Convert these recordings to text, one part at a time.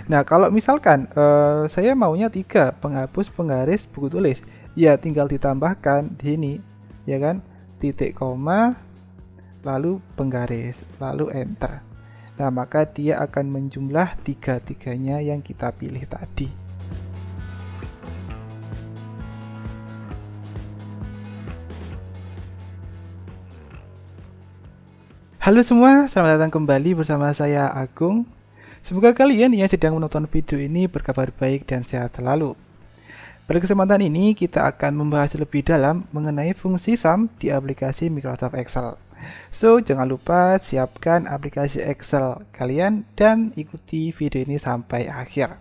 Nah, kalau misalkan saya maunya 3 penghapus, penggaris, buku tulis, ya tinggal ditambahkan di sini, ya kan? Titik koma, lalu penggaris, lalu enter. Nah, maka dia akan menjumlah tiga-tiganya yang kita pilih tadi. Halo semua, selamat datang kembali bersama saya Agung. Semoga kalian yang sedang menonton video ini berkabar baik dan sehat selalu. Pada kesempatan ini kita akan membahas lebih dalam mengenai fungsi sum di aplikasi Microsoft Excel. So, jangan lupa siapkan aplikasi Excel kalian dan ikuti video ini sampai akhir.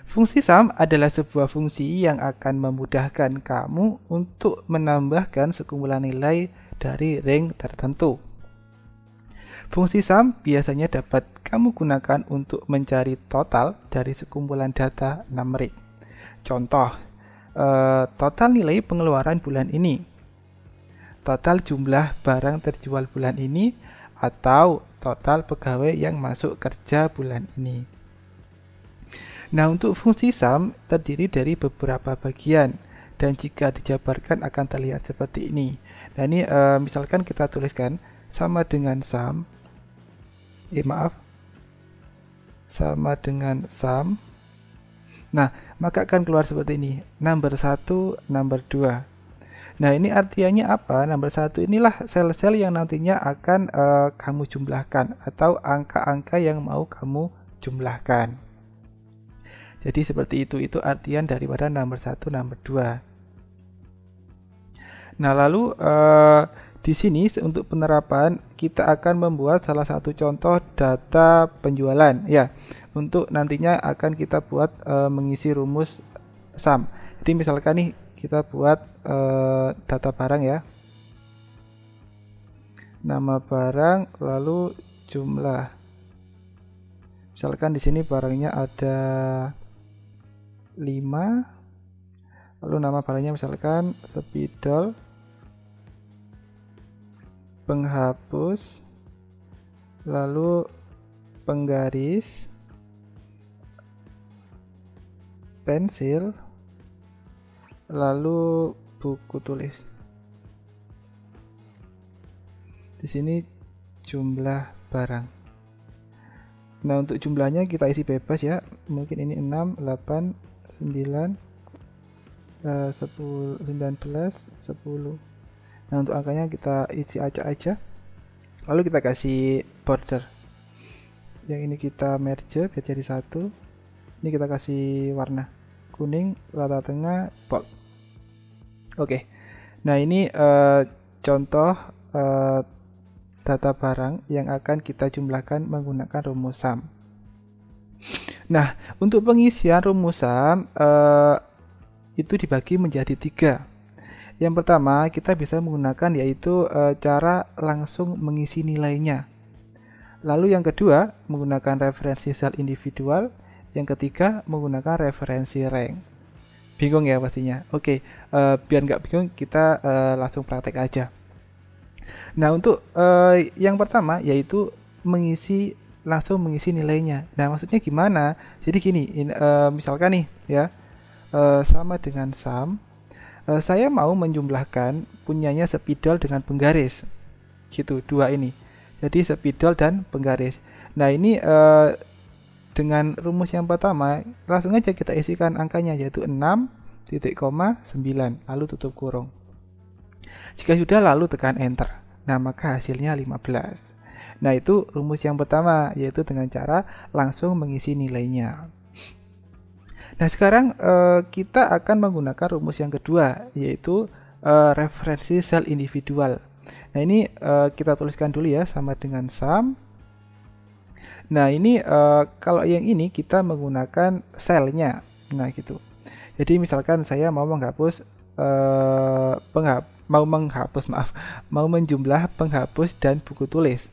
Fungsi sum adalah sebuah fungsi yang akan memudahkan kamu untuk menambahkan sekumpulan nilai dari range tertentu. Fungsi sum biasanya dapat kamu gunakan untuk mencari total dari sekumpulan data numerik. Contoh, total nilai pengeluaran bulan ini, total jumlah barang terjual bulan ini, atau total pegawai yang masuk kerja bulan ini. Nah, untuk fungsi sum terdiri dari beberapa bagian, dan jika dijabarkan akan terlihat seperti ini. Nah, ini misalkan kita tuliskan sama dengan sum, sama dengan sum. Nah, maka akan keluar seperti ini, number 1, number 2. Nah, ini artinya apa? Number 1 inilah sel-sel yang nantinya akan kamu jumlahkan, atau angka-angka yang mau kamu jumlahkan. Jadi seperti itu artian daripada number 1, number 2. Nah, lalu di sini untuk penerapan kita akan membuat salah satu contoh data penjualan ya. Untuk nantinya akan kita buat mengisi rumus sum. Jadi misalkan nih kita buat data barang ya. Nama barang lalu jumlah. Misalkan di sini barangnya ada 5. Lalu nama barangnya misalkan spidol, penghapus, lalu penggaris, pensil, lalu buku tulis. Di sini jumlah barang. Nah, untuk jumlahnya kita isi bebas ya. Mungkin ini 6, 8, 9, 10, 19, 10. Nah, untuk angkanya kita isi acak aja. Lalu kita kasih border. Yang ini kita merge biar jadi satu. Ini kita kasih warna kuning, rata tengah, bold. Oke. Nah, ini contoh data barang yang akan kita jumlahkan menggunakan rumus sum. Nah, untuk pengisian rumus sum itu dibagi menjadi 3. Yang pertama, kita bisa menggunakan yaitu cara langsung mengisi nilainya. Lalu yang kedua, menggunakan referensi sel individual. Yang ketiga, menggunakan referensi rank. Bingung ya pastinya? Oke, biar nggak bingung, kita langsung praktek aja. Nah, untuk yang pertama yaitu langsung mengisi nilainya. Nah, maksudnya gimana? Jadi gini, misalkan nih ya, sama dengan sum, saya mau menjumlahkan punyanya spidol dengan penggaris, gitu, 2 ini. Jadi spidol dan penggaris. Nah, ini dengan rumus yang pertama langsung aja kita isikan angkanya, yaitu 6, titik koma, 9, lalu tutup kurung. Jika sudah, lalu tekan enter. Nah, maka hasilnya 15. Nah, itu rumus yang pertama, yaitu dengan cara langsung mengisi nilainya. Nah, sekarang kita akan menggunakan rumus yang kedua, yaitu referensi sel individual. Nah, ini kita tuliskan dulu ya, sama dengan sum. Nah, ini kalau yang ini kita menggunakan selnya. Nah, gitu. Jadi misalkan saya mau menghapus mau menjumlah penghapus dan buku tulis.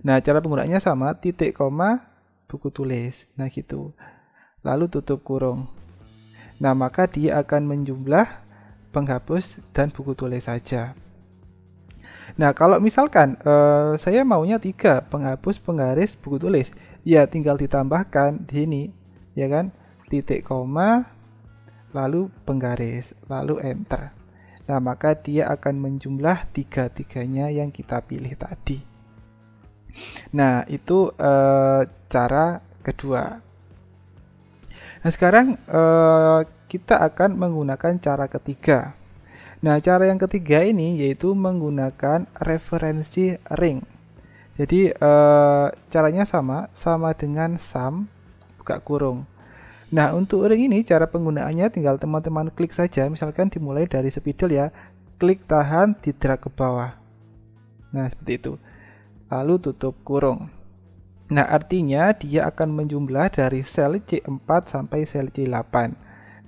Nah, cara penggunaannya sama, titik koma, buku tulis. Nah, gitu. Lalu tutup kurung. Nah, maka dia akan menjumlah penghapus dan buku tulis saja. Nah, kalau misalkan saya maunya 3 penghapus penggaris buku tulis, ya tinggal ditambahkan di sini, ya kan? Titik koma, lalu penggaris, lalu enter. Nah, maka dia akan menjumlah tiga-tiganya yang kita pilih tadi. Nah, itu cara kedua. Nah, sekarang kita akan menggunakan cara ketiga. Nah, cara yang ketiga ini yaitu menggunakan referensi ring. Jadi caranya sama dengan sum buka kurung. Nah, untuk ring ini cara penggunaannya tinggal teman-teman klik saja, misalkan dimulai dari spidol ya, klik tahan, di drag ke bawah. Nah, seperti itu. Lalu tutup kurung. Nah, artinya dia akan menjumlah dari sel C4 sampai sel C8.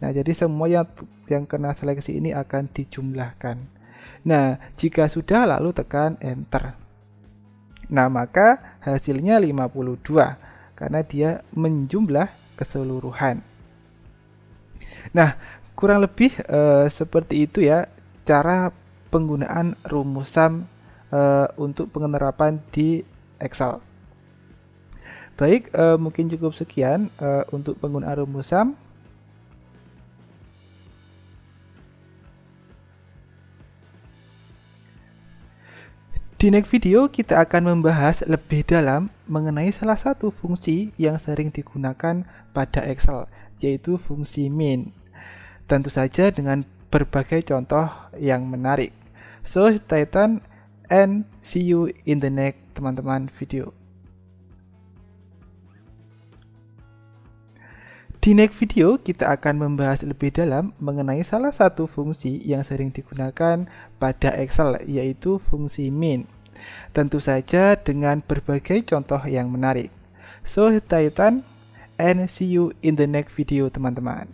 Nah, jadi semua yang kena seleksi ini akan dijumlahkan. Nah, jika sudah lalu tekan enter. Nah, maka hasilnya 52 karena dia menjumlah keseluruhan. Nah, kurang lebih seperti itu ya cara penggunaan rumus sum untuk penerapan di Excel. Baik, mungkin cukup sekian untuk penggunaan rumus sum. Di next video kita akan membahas lebih dalam mengenai salah satu fungsi yang sering digunakan pada Excel, yaitu fungsi min. Tentu saja dengan berbagai contoh yang menarik. So, stay tuned and see you in the next teman-teman video. Di next video kita akan membahas lebih dalam mengenai salah satu fungsi yang sering digunakan pada Excel, yaitu fungsi min. Tentu saja dengan berbagai contoh yang menarik. So, stay tuned and see you in the next video teman-teman.